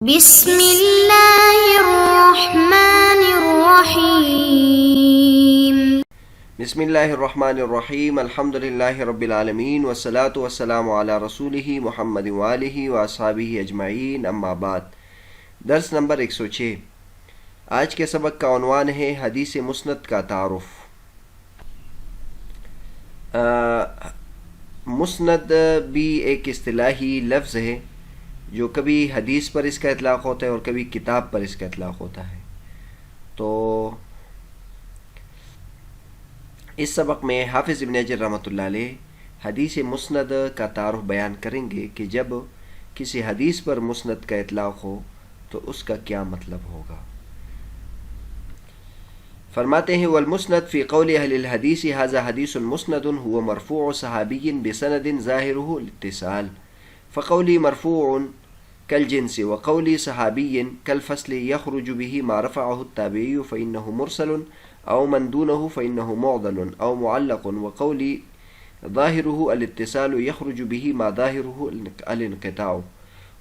بسم اللہ الرحمن الرحیم بسم اللہ الرحمن الرحیم الحمد للہ رب العالمین والصلاة والسلام علی رسولہ محمد وآلہ واصحابہ اجمعین اما بعد۔ درس نمبر 106۔ آج کے سبق کا عنوان ہے حدیث مسند کا تعارف۔ مسند بھی ایک اصطلاحی لفظ ہے جو کبھی حدیث پر اس کا اطلاق ہوتا ہے اور کبھی کتاب پر اس کا اطلاق ہوتا ہے۔ تو اس سبق میں حافظ ابن حجر رحمۃ اللہ علیہ حدیث مسند کا تعارف بیان کریں گے کہ جب کسی حدیث پر مسند کا اطلاق ہو تو اس کا کیا مطلب ہوگا۔ فرماتے ہیں والمسند فی قول اہل الحدیث ھذا حدیث مسند هو مرفوع صحابی بسند ظاہرہ الاتصال فقولی مرفوع كالجنس وقول صحابي كالفصل يخرج به ما رفعه التابعي فإنه مرسل أو من دونه فإنه معضل أو معلق وقول ظاهره الاتصال يخرج به ما ظاهره الانقطاع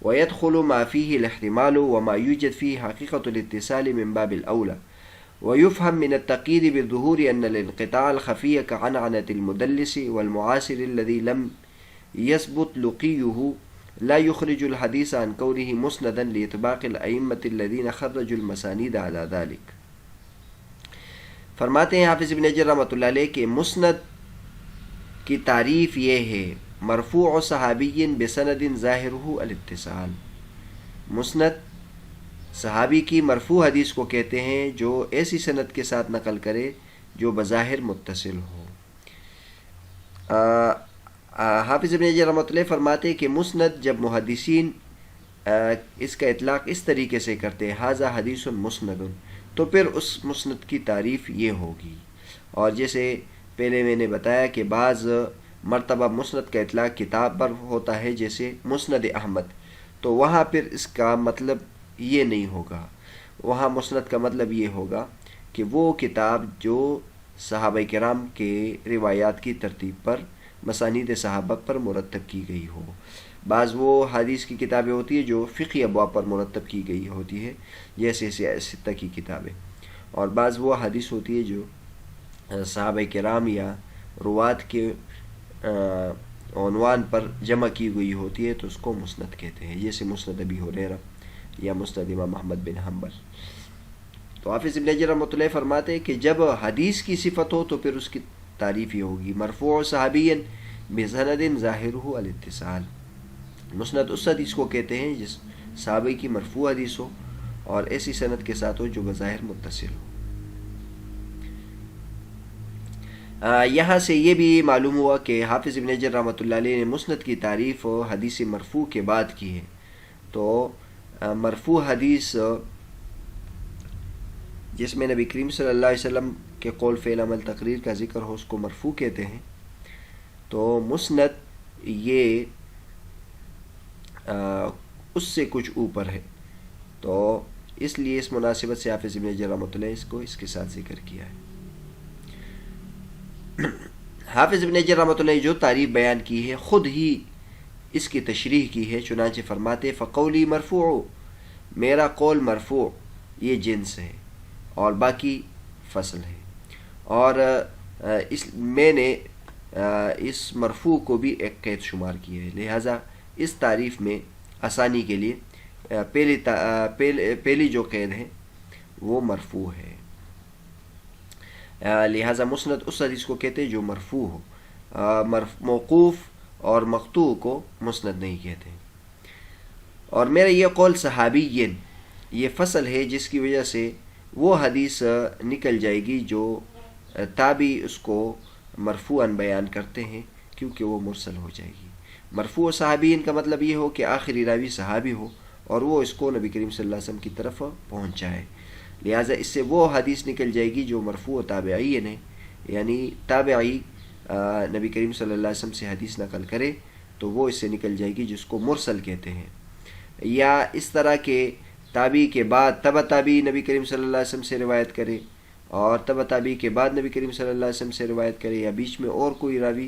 ويدخل ما فيه الاحتمال وما يوجد فيه حقيقة الاتصال من باب الأولى ويفهم من التقييد بالظهور أن الانقطاع الخفي كعنعنة المدلس والمعاصر الذي لم يثبت لقيه لا يخرج الحديث عن كونه مسندا لإطباق الأئمة الذين خرجوا المسانيد على ذلك۔ فرماتے ہیں حافظ ابن حجر رحمۃ اللہ علیہ کہ مسند کی تعریف یہ ہے مرفوع صحابی بسند ظاہرہ الاتصال۔ مسند صحابی کی مرفوع حدیث کو کہتے ہیں جو ایسی سند کے ساتھ نقل کرے جو بظاہر متصل ہو۔ حافظ ابن حجر رحمۃ اللہ فرماتے ہیں کہ مسند جب محدثین اس کا اطلاق اس طریقے سے کرتے ہیں ھذا حدیث مسند تو پھر اس مسند کی تعریف یہ ہوگی۔ اور جیسے پہلے میں نے بتایا کہ بعض مرتبہ مسند کا اطلاق کتاب پر ہوتا ہے جیسے مسند احمد، تو وہاں پھر اس کا مطلب یہ نہیں ہوگا، وہاں مسند کا مطلب یہ ہوگا کہ وہ کتاب جو صحابہ کرام کے روایات کی ترتیب پر مسانید صحابہ پر مرتب کی گئی ہو۔ بعض وہ حدیث کی کتابیں ہوتی ہیں جو فقہی ابواب پر مرتب کی گئی ہوتی ہے جیسے ستہ کی کتابیں، اور بعض وہ حدیث ہوتی ہے جو صحابہ کرام یا روات کے عنوان پر جمع کی گئی ہوتی ہے تو اس کو مسند کہتے ہیں، جیسے مسند ابی ہریرہ یا مسند امام احمد بن حنبل۔ تو حافظ ابن حجر رحمۃ اللہ فرماتے ہیں کہ جب حدیث کی صفت ہو تو پھر اس کی تعریف یہ ہوگی مرفوع صحابی بسند ظاہرہ الاتصال۔ مسند اس حدیث کو کہتے ہیں جس صحابی کی مرفوع حدیث ہو اور ایسی سند کے ساتھ ہو جو بظاہر متصل ہو۔ یہاں سے یہ بھی معلوم ہوا کہ حافظ ابن حجر رحمۃ اللہ علیہ نے مسند کی تعریف حدیث مرفوع کے بعد کی ہے۔ تو مرفوع حدیث جس میں نبی کریم صلی اللہ علیہ وسلم کے قول فعل عمل تقریر کا ذکر ہو اس کو مرفوع کہتے ہیں۔ تو مسند یہ اس سے کچھ اوپر ہے، تو اس لیے اس مناسبت سے حافظ ابن حجر رحمۃ اللہ اس کو اس کے ساتھ ذکر کیا ہے۔ حافظ ابن حجر رحمۃ اللہ جو تعریف بیان کی ہے خود ہی اس کی تشریح کی ہے، چنانچہ فرماتے فقولی مرفوع، میرا قول مرفوع یہ جنس ہے اور باقی فصل ہے، اور میں نے اس مرفوع کو بھی ایک قید شمار کیا ہے، لہذا اس تعریف میں آسانی کے لیے پہلی جو قید ہے وہ مرفوع ہے۔ لہذا مسند اس حدیث کو کہتے ہیں جو مرفوع ہو، موقوف اور مقطوع کو مسند نہیں کہتے۔ اور میرا یہ قول صحابی یہ فصل ہے جس کی وجہ سے وہ حدیث نکل جائے گی جو تابعی اس کو مرفوعاً بیان کرتے ہیں کیونکہ وہ مرسل ہو جائے گی۔ مرفوع صحابین کا مطلب یہ ہو کہ آخری راوی صحابی ہو اور وہ اس کو نبی کریم صلی اللہ علیہ وسلم کی طرف پہنچائے، لہٰذا اس سے وہ حدیث نکل جائے گی جو مرفوع تابعین ہے، یعنی تابعی نبی کریم صلی اللہ علیہ وسلم سے حدیث نقل کرے تو وہ اس سے نکل جائے گی جس کو مرسل کہتے ہیں۔ یا اس طرح کے تابعی کے بعد تبع تابعی نبی کریم صلی اللہ علیہ وسلم سے روایت کرے اور تبع تابعی کے بعد نبی کریم صلی اللہ علیہ وسلم سے روایت کرے، یا بیچ میں اور کوئی راوی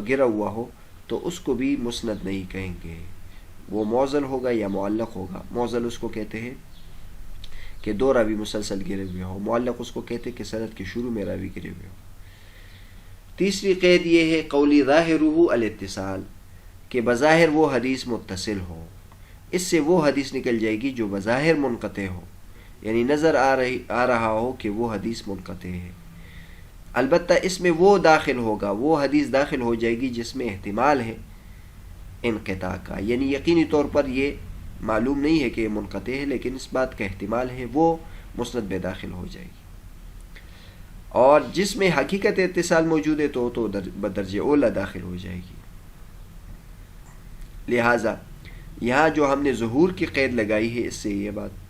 گرا ہوا ہو تو اس کو بھی مسند نہیں کہیں گے، وہ معضل ہوگا یا معلق ہوگا. معضل اس کو کہتے ہیں کہ دو راوی مسلسل گرے ہوئے ہو. معلق اس کو کہتے ہیں کہ سند کے شروع میں راوی گرے ہوئے ہو. تیسری قید یہ ہے قولی ظاہرہ الاتصال، کہ بظاہر وہ حدیث متصل ہو. اس سے وہ حدیث نکل جائے گی جو بظاہر منقطع ہو، یعنی نظر آ رہا ہو کہ وہ حدیث منقطع ہے. البتہ اس میں وہ داخل ہوگا، وہ حدیث داخل ہو جائے گی جس میں احتمال ہے انقطاع کا، یعنی یقینی طور پر یہ معلوم نہیں ہے کہ یہ منقطع ہے لیکن اس بات کا احتمال ہے، وہ مسند میں داخل ہو جائے گی. اور جس میں حقیقت اتصال موجود ہے تو بدرجہ اولا داخل ہو جائے گی. لہٰذا یہاں جو ہم نے ظہور کی قید لگائی ہے، اس سے یہ بات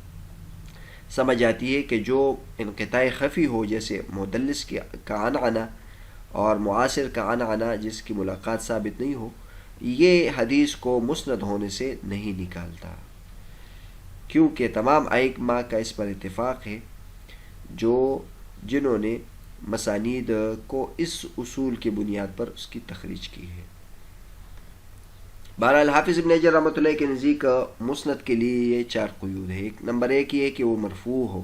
سمجھ آتی ہے کہ جو انقطاع خفی ہو، جیسے مدلس کا عنعنہ اور معاصر کا عنعنہ جس کی ملاقات ثابت نہیں ہو، یہ حدیث کو مسند ہونے سے نہیں نکالتا، کیونکہ تمام ائمہ کا اس پر اتفاق ہے جنہوں نے مسانید کو اس اصول کی بنیاد پر اس کی تخریج کی ہے. بہرحال حافظ ابن حجر رحمۃ اللہ کے نزدیک مسند کے لیے یہ 4 قیود ہے. نمبر 1 یہ ہے کہ وہ مرفوع ہو.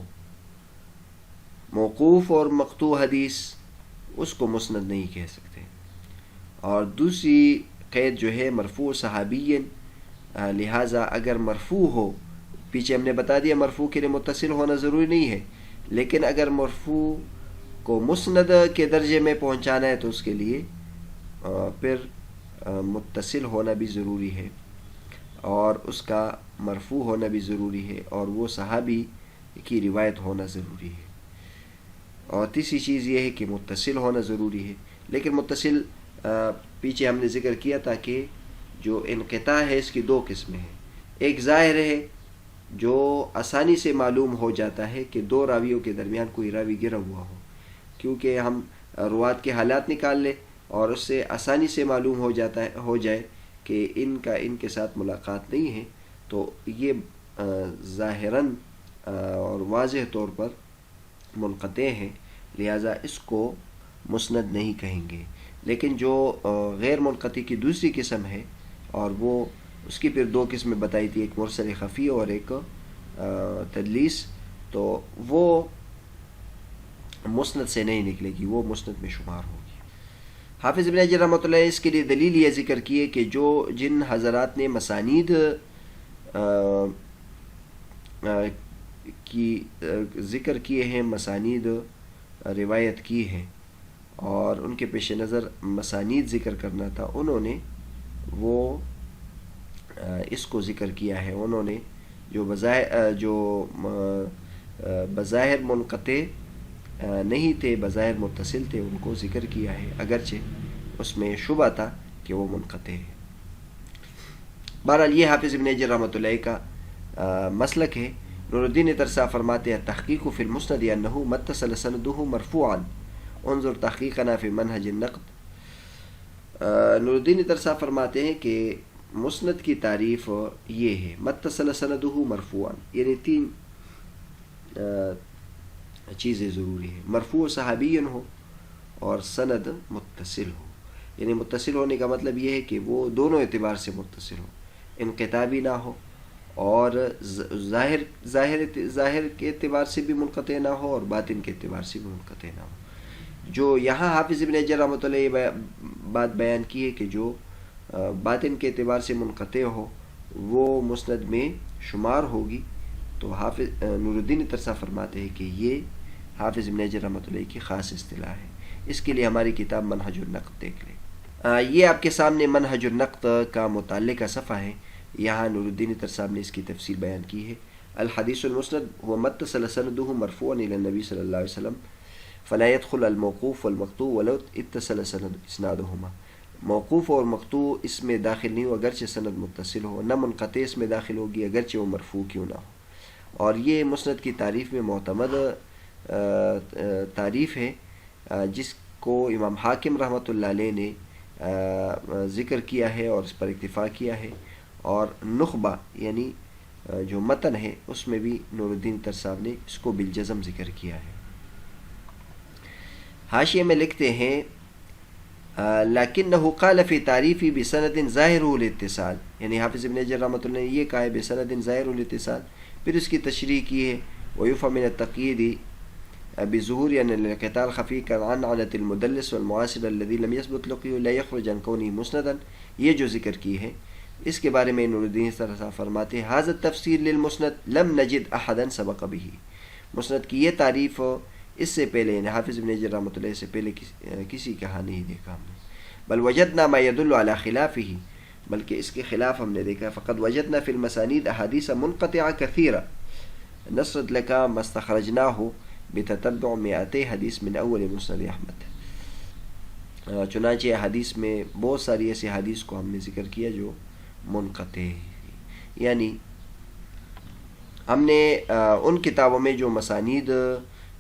موقوف اور مقطوع حدیث اس کو مسند نہیں کہہ سکتے. اور دوسری قید جو ہے مرفوع صحابی، لہٰذا اگر مرفوع ہو، پیچھے ہم نے بتا دیا مرفوع کے لیے متصل ہونا ضروری نہیں ہے، لیکن اگر مرفوع کو مسند کے درجے میں پہنچانا ہے تو اس کے لیے پھر متصل ہونا بھی ضروری ہے اور اس کا مرفوع ہونا بھی ضروری ہے اور وہ صحابی کی روایت ہونا ضروری ہے. اور تیسری چیز یہ ہے کہ متصل ہونا ضروری ہے. لیکن متصل پیچھے ہم نے ذکر کیا تھا کہ جو انقطاع ہے اس کی 2 قسمیں ہیں. ایک ظاہر ہے جو آسانی سے معلوم ہو جاتا ہے کہ 2 راویوں کے درمیان کوئی راوی گرا ہوا ہو، کیونکہ ہم روات کے حالات نکال لیں اور اس سے آسانی سے معلوم ہو جائے کہ ان کا ان کے ساتھ ملاقات نہیں ہے، تو یہ ظاہراً اور واضح طور پر منقطع ہیں، لہٰذا اس کو مسند نہیں کہیں گے. لیکن جو غیر منقطع کی دوسری قسم ہے، اور وہ اس کی پھر 2 قسمیں بتائی تھی، ایک مرسل خفی اور ایک تدلیس، تو وہ مسند سے نہیں نکلے گی، وہ مسند میں شمار ہوگی. حافظ ابن حجر رحمۃ اللہ اس کے لیے دلیل یہ ذکر کیے کہ جن حضرات نے مسانید کی ذکر کیے ہیں، مسانید روایت کی ہیں اور ان کے پیش نظر مسانید ذکر کرنا تھا، انہوں نے وہ اس کو ذکر کیا ہے. انہوں نے جو بظاہر منقطع نہیں تھے، بظاہر متصل تھے، ان کو ذکر کیا ہے، اگرچہ اس میں شبہ تھا کہ وہ منقطع ہے. بہرحال یہ حافظ ابن حجر رحمۃ اللہ کا مسلک ہے. نور الدین ترسا فرماتے ہیں تحقیق فی المسند انہ متصل سندہ مرفوعا انظر تحقیقنا فی منہج النقد. نور الدین ترسا فرماتے ہیں کہ مسند کی تعریف یہ ہے متصل سندہ مرفوعا، یعنی 3 چیزیں ضروری ہیں. مرفوع صحابی ہو اور سند متصل ہو. یعنی متصل ہونے کا مطلب یہ ہے کہ وہ دونوں اعتبار سے متصل ہو، انقطاع بھی نہ ہو اور ظاہر کے اعتبار سے بھی منقطع نہ ہو اور باطن کے اعتبار سے بھی منقطع نہ ہو. جو یہاں حافظ ابن حجر رحمۃ اللہ یہ بات بیان کی ہے کہ جو باطن کے اعتبار سے منقطع ہو وہ مسند میں شمار ہوگی، تو حافظ نور الدین ترسا فرماتے ہیں کہ یہ حافظ ابن حجر رحمۃ اللہ کی خاص اصطلاح ہے. اس کے لیے ہماری کتاب منہج النقد دیکھ لیں. یہ آپ کے سامنے منہج النقد کا متعلقہ صفحہ ہے. یہاں نور الدین ترسا نے اس کی تفصیل بیان کی ہے. الحدیث المسند هو متصل سندہ مرفوعا الى النبی صلی اللہ علیہ وسلم فلا يدخل الموقوف والمقطوع ولو اتصل اسنادهما. موقوف اور مقطوع اس میں داخل نہیں ہو اگرچہ سند متصل ہو، نہ منقطع اس میں داخل ہوگی اگرچہ وہ مرفوع کیوں نہ ہو. اور یہ مسند کی تعریف میں معتمد تعریف ہے جس کو امام حاکم رحمۃ اللہ علیہ نے ذکر کیا ہے اور اس پر اکتفا کیا ہے. اور نخبہ یعنی جو متن ہے اس میں بھی نور الدین ترسا نے اس کو بالجزم ذکر کیا ہے. حاشیے میں لکھتے ہیں لیکنہ قال فی تعریفی بسند ظاہر الاتصال، یعنی حافظ ابن حجر رحمۃ اللہ نے یہ کہا ہے بسند ظاہر الاتصال، پھر اس کی تشریح کی ہے ویفهم من التقیید بظہور یعنی القتال خفی كعنعنة المدلس والمعاصر الذي لم يثبت لقيه لا يخرج عن كونه مسندا، یہ جو ذکر کی ہے اس کے بارے میں نور الدین سرسا فرماتے ہیں هذا التفسیر للمسند لم نجد احدا سبق به، مسند کی یہ تعریف اس سے پہلے یعنی حافظ ابن حجر رحمۃ اللہ سے پہلے کسی کا نہیں دیکھا ہم نے، بل وجدنا ما يدل على خلافه، بلکہ اس کے خلاف ہم نے دیکھا، فقد وجدنا في المسانید احادیث منقطعہ کثیرہ نصرت لك ما استخرجناه بتتبع 200 حدیث من اول مسند احمد، چنانچہ حدیث میں بہت ساری ایسی حدیث کو ہم نے ذکر کیا جو منقطع، یعنی ہم نے ان کتابوں میں جو مسانید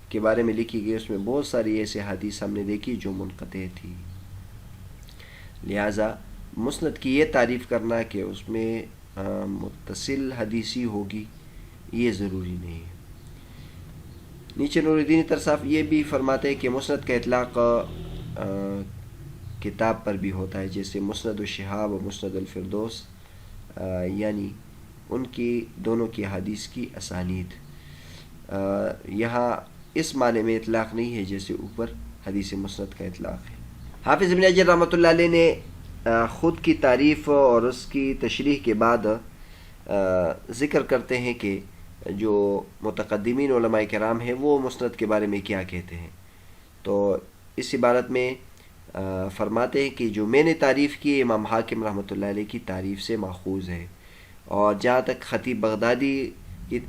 کے بارے میں لکھی گئی اس میں بہت ساری ایسی حدیث ہم نے دیکھی جو منقطع تھی، لہٰذا مسند کی یہ تعریف کرنا کہ اس میں متصل حدیثی ہوگی یہ ضروری نہیں ہے۔ نیچے نور الدین ترساف یہ بھی فرماتے ہیں کہ مسند کا اطلاق کتاب پر بھی ہوتا ہے، جیسے مسند الشہاب و مسند الفردوس، یعنی ان کی دونوں کی حدیث کی اسانید، یہاں اس معنی میں اطلاق نہیں ہے جیسے اوپر حدیث مسند کا اطلاق ہے۔ حافظ ابن حجر رحمۃ اللہ علیہ نے خود کی تعریف اور اس کی تشریح کے بعد ذکر کرتے ہیں کہ جو متقدمین علماء کرام ہیں وہ مسند کے بارے میں کیا کہتے ہیں، تو اس عبارت میں فرماتے ہیں کہ جو میں نے تعریف کی امام حاکم رحمۃ اللہ علیہ کی تعریف سے ماخوذ ہے، اور جہاں تک خطیب بغدادی کی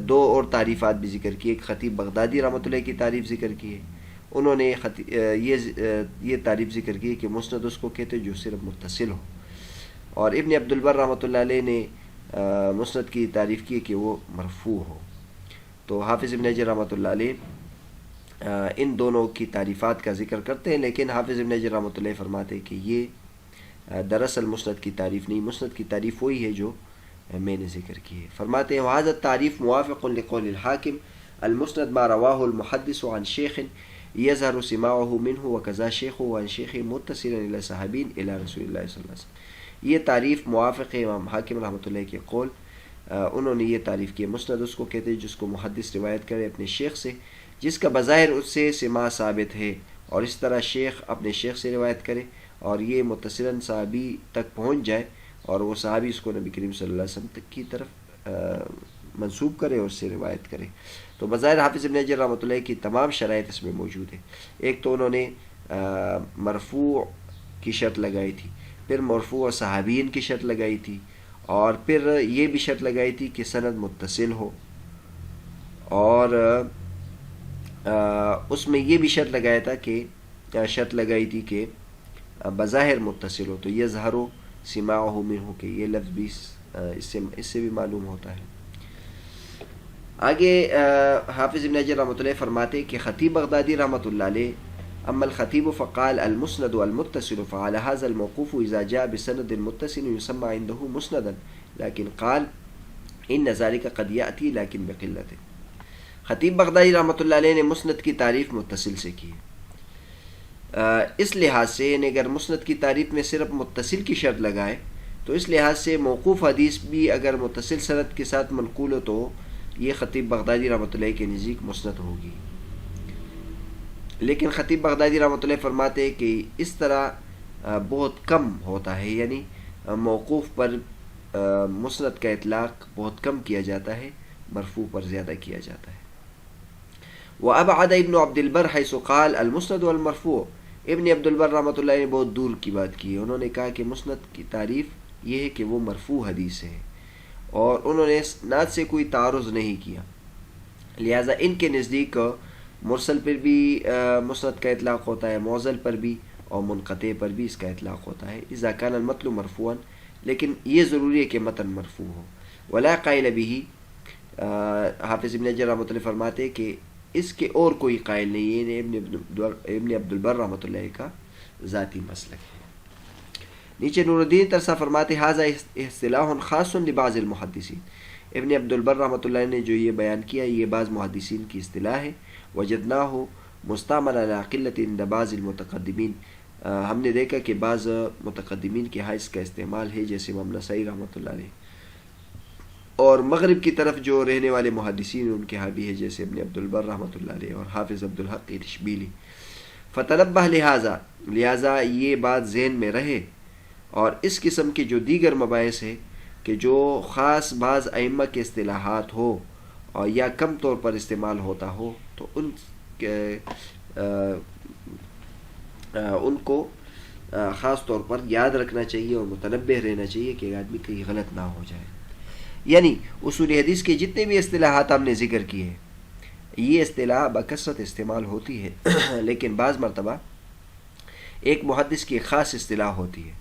دو اور تعریفات بھی ذکر کی، ایک خطیب بغدادی رحمۃ اللہ کی تعریف ذکر کی ہے، انہوں نے یہ تعریف ذکر کی کہ مسند اس کو کہتے جو صرف متصل ہو، اور ابن عبد البر رحمۃ اللہ علیہ نے مسند کی تعریف کی کہ وہ مرفوع ہو۔ تو حافظ ابن حجر رحمۃ اللہ علیہ ان دونوں کی تعریفات کا ذکر کرتے ہیں، لیکن حافظ ابن حجر رحمۃ اللہ فرماتے ہیں کہ یہ دراصل مسند کی تعریف نہیں، مسند کی تعریف وہی ہے جو میں نے ذکر کی ہے۔ فرماتے ہیں وَهَذَا التعریف موافق لقول الحاکم المسند ما رواه المحدث عن شیخ يظهر سماعه منه وكذا شیخه عن شیخ متصلا الى صحابین الى رسول اللہ صلی اللہ علیہ وسلم، یہ تعریف موافق ہے امام حاکم رحمۃ اللہ کے قول، انہوں نے یہ تعریف کی مسند اس کو کہتے ہیں جس کو محدث روایت کرے اپنے شیخ سے جس کا بظاہر اس سے سماع ثابت ہے، اور اس طرح شیخ اپنے شیخ سے روایت کرے اور یہ متصلاً صحابی تک پہنچ جائے اور وہ صحابی اس کو نبی کریم صلی اللہ علیہ وسلم تک کی طرف منسوب کرے اور اس سے روایت کرے۔ تو بظاہر حافظ ابن حجر رحمۃ اللہ کی تمام شرائط اس میں موجود ہیں، ایک تو انہوں نے مرفوع کی شرط لگائی تھی، پھر مرفوع صحابین کی شرط لگائی تھی، اور پھر یہ بھی شرط لگائی تھی کہ سند متصل ہو، اور اس میں یہ بھی شرط لگائی تھی کہ بظاہر متصل ہو، تو یہ ظہر و سماعہ منہ کہ یہ لفظ بھی اس سے بھی معلوم ہوتا ہے۔ آگے حافظ ابن حجر رحمۃ اللہ فرماتے ہیں کہ خطیب بغدادی رحمۃ اللہ علیہ اما الخطیب فقال المسند المتصل فعلى هذا الموقوف اذا جاء بسند متصل يسمى عنده مسندا لكن قال ان ذلك قد ياتي لكن بقلة۔ خطیب بغدادی رحمۃ اللہ علیہ نے مسند کی تعریف متصل سے کی، اس لحاظ سے یعنی اگر مسند کی تعریف میں صرف متصل کی شرط لگائے تو اس لحاظ سے موقوف حدیث بھی اگر متصل سند کے ساتھ منقول ہو تو یہ خطیب بغدادی رحمۃ اللہ کے نزدیک مسند ہوگی، لیکن خطیب بغدادی رحمۃ اللہ فرماتے ہیں کہ اس طرح بہت کم ہوتا ہے، یعنی موقوف پر مسند کا اطلاق بہت کم کیا جاتا ہے، مرفوع پر زیادہ کیا جاتا ہے۔ وَأَبْعَدَ ابن عبد البر حيث قال المسند والمرفوع، ابن عبد البر رحمۃ اللہ نے بہت دور کی بات کی ہے، انہوں نے کہا کہ مسند کی تعریف یہ ہے کہ وہ مرفوع حدیث ہے، اور انہوں نے اسناد سے کوئی تعارض نہیں کیا، لہٰذا ان کے نزدیک مرسل پر بھی مسند کا اطلاق ہوتا ہے، معضل پر بھی اور منقطع پر بھی اس کا اطلاق ہوتا ہے، اذا كان المتن مرفوعا، لیکن یہ ضروری ہے کہ متن مرفوع ہو، ولا قائل به، حافظ ابن حجر رحمۃ اللہ فرماتے کہ اس کے اور کوئی قائل نہیں ہے، ابن عبد البر رحمۃ اللہ کا ذاتی مسلک ہے۔ نیچے نور الدین ترسا فرماتے ھذا اصطلاح خاص لبعض المحدثین، ابن عبد البر رحمۃ اللہ نے جو یہ بیان کیا یہ بعض محدثین کی اصطلاح ہے، وجدناہ مستعمل علی قلۃ عند بعض المتقدمین، ہم نے دیکھا کہ بعض متقدمین کے ہاں اس کا استعمال ہے، جیسے امام نسائی رحمۃ اللہ علیہ، اور مغرب کی طرف جو رہنے والے محدثین ان کے ہاں بھی ہے، جیسے ابن عبد البر رحمۃ اللہ علیہ اور حافظ عبد الحق اشبیلی۔ فتنبہ لہٰذا یہ بات ذہن میں رہے، اور اس قسم کے جو دیگر مباحث ہے کہ جو خاص بعض ائمہ کے اصطلاحات ہو اور یا کم طور پر استعمال ہوتا ہو، تو ان کو خاص طور پر یاد رکھنا چاہیے اور متنبہ رہنا چاہیے کہ آدمی کہیں غلط نہ ہو جائے۔ یعنی اصول حدیث کے جتنے بھی اصطلاحات ہم نے ذکر کیے ہیں، یہ اصطلاح بکثرت استعمال ہوتی ہے، لیکن بعض مرتبہ ایک محدث کی خاص اصطلاح ہوتی ہے،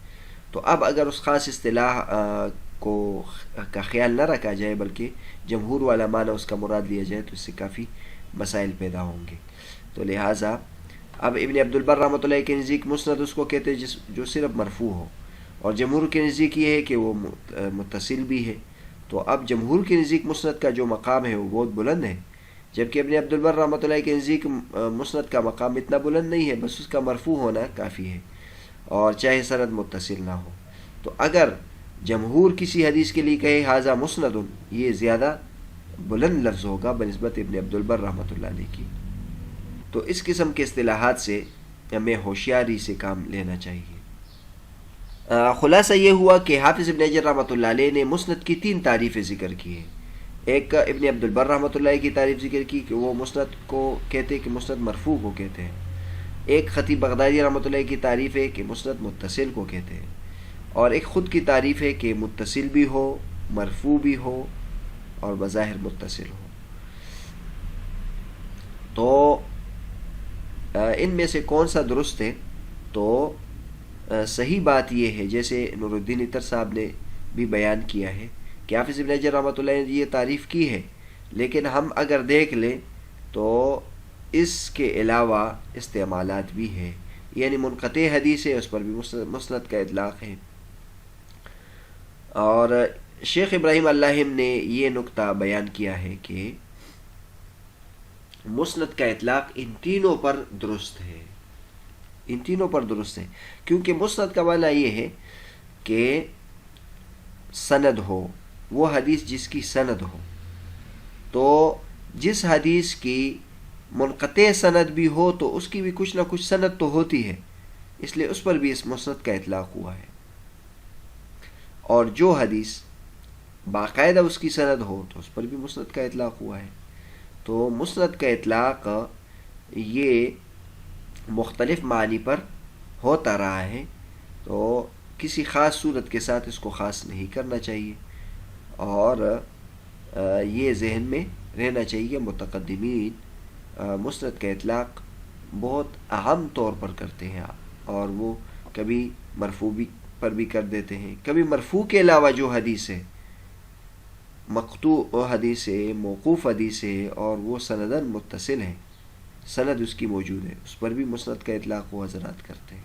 تو اب اگر اس خاص اصطلاح کا خیال نہ رکھا جائے بلکہ جمہور والا معنی اس کا مراد لیا جائے، تو اس سے کافی مسائل پیدا ہوں گے۔ تو لہٰذا اب ابن عبد البر رحمۃ اللہ کے نزدیک مسند اس کو کہتے ہیں جو صرف مرفوع ہو، اور جمہور کے نزدیک یہ ہے کہ وہ متصل بھی ہے۔ تو اب جمہور کے نزدیک مسند کا جو مقام ہے وہ بہت بلند ہے، جبکہ ابن عبد البر رحمۃ اللہ کے نزدیک مسند کا مقام اتنا بلند نہیں ہے، بس اس کا مرفوع ہونا کافی ہے، اور چاہے سند متصل نہ ہو۔ تو اگر جمہور کسی حدیث کے لیے کہے ھذا مسند، یہ زیادہ بلند لفظ ہوگا بنسبت ابن عبد البر رحمۃ اللہ علیہ کی۔ تو اس قسم کے اصطلاحات سے ہمیں ہوشیاری سے کام لینا چاہیے۔ خلاصہ یہ ہوا کہ حافظ ابن حجر رحمۃ اللہ علیہ نے مسند کی 3 تعریفیں ذکر کی ہیں۔ ایک ابن عبد البر رحمۃ اللہ کی تعریف ذکر کی کہ وہ مسند کو کہتے کہ مسند مرفوع کو کہتے ہیں۔ ایک خطیب بغدادی رحمۃ اللہ کی تعریف ہے کہ مسند متصل کو کہتے ہیں، اور ایک خود کی تعریف ہے کہ متصل بھی ہو، مرفوع بھی ہو، اور بظاہر متصل ہو۔ تو ان میں سے کون سا درست ہے؟ تو صحیح بات یہ ہے، جیسے نور الدین عطر صاحب نے بھی بیان کیا ہے کہ حافظ ابن حجر رحمۃ اللہ نے یہ تعریف کی ہے، لیکن ہم اگر دیکھ لیں تو اس کے علاوہ استعمالات بھی ہیں، یعنی منقطع حدیث ہے اس پر بھی مسند کا اطلاق ہے۔ اور شیخ ابراہیم اللاہم نے یہ نقطہ بیان کیا ہے کہ مسند کا اطلاق ان تینوں پر درست ہے، ان تینوں پر درست ہے، کیونکہ مسند کا معنی یہ ہے کہ سند ہو، وہ حدیث جس کی سند ہو۔ تو جس حدیث کی منقطع سند بھی ہو تو اس کی بھی کچھ نہ کچھ سند تو ہوتی ہے، اس لیے اس پر بھی اس مسند کا اطلاق ہوا ہے۔ اور جو حدیث باقاعدہ اس کی سند ہو تو اس پر بھی مسند کا اطلاق ہوا ہے۔ تو مسند کا اطلاق یہ مختلف معنی پر ہوتا رہا ہے، تو کسی خاص صورت کے ساتھ اس کو خاص نہیں کرنا چاہیے، اور یہ ذہن میں رہنا چاہیے متقدمین مسند کا اطلاق بہت اہم طور پر کرتے ہیں، اور وہ کبھی مرفوع پر بھی کر دیتے ہیں، کبھی مرفوع کے علاوہ جو حدیث ہے، مقطوع حدیث ہے، موقوف حدیث ہے، اور وہ سندن متصل ہے، سند اس کی موجود ہے، اس پر بھی مسند کا اطلاق وہ حضرات کرتے ہیں۔